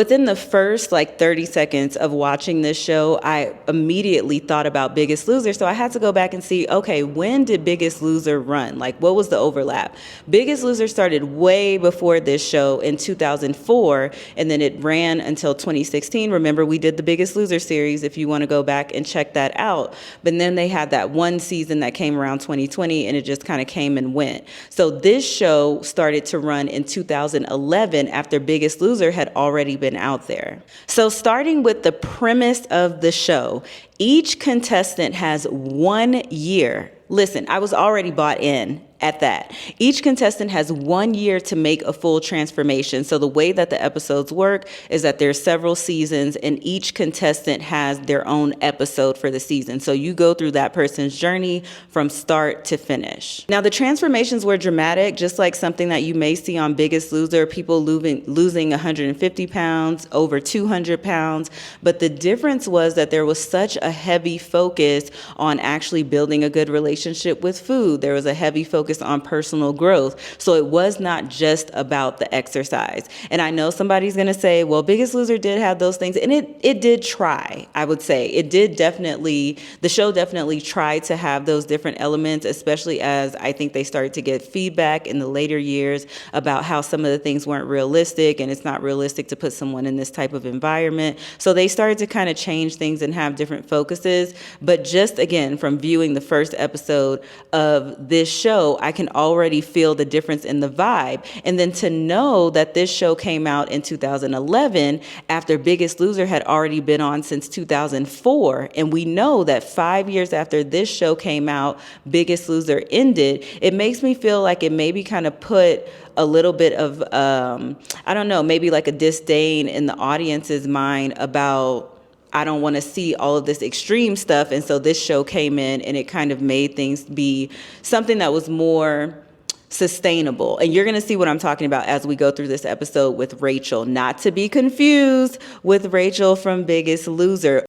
Within the first like 30 seconds of watching this show, I immediately thought about Biggest Loser. So I had to go back and see, okay, when did Biggest Loser run? Like, what was the overlap? Biggest Loser started way before this show in 2004, and then it ran until 2016. Remember, we did the Biggest Loser series if you want to go back and check that out. But then they had that one season that came around 2020, and it just kind of came and went. So this show started to run in 2011 after Biggest Loser had already been out there. So starting with the premise of the show, each contestant has 1 year. Listen, I was already bought in at that. Each contestant has 1 year to make a full transformation. So the way that the episodes work is that there's several seasons and each contestant has their own episode for the season. So you go through that person's journey from start to finish. Now the transformations were dramatic, just like something that you may see on Biggest Loser, people losing 150 pounds, over 200 pounds. But the difference was that there was such a heavy focus on actually building a good relationship with food. There was a heavy focus on personal growth. So it was not just about the exercise. And I know somebody's going to say, well, Biggest Loser did have those things. And it did try, I would say. It did definitely, the show definitely tried to have those different elements, especially as I think they started to get feedback in the later years about how some of the things weren't realistic and it's not realistic to put someone in this type of environment. So they started to kind of change things and have different focuses. But just again, from viewing the first episode of this show, I can already feel the difference in the vibe. And then to know that this show came out in 2011 after Biggest Loser had already been on since 2004. And we know that 5 years after this show came out, Biggest Loser ended. It makes me feel like it maybe kind of put a little bit of, I don't know, maybe like a disdain in the audience's mind about, I don't want to see all of this extreme stuff. And so this show came in and it kind of made things be something that was more sustainable. And you're going to see what I'm talking about as we go through this episode with Rachel, not to be confused with Rachel from Biggest Loser.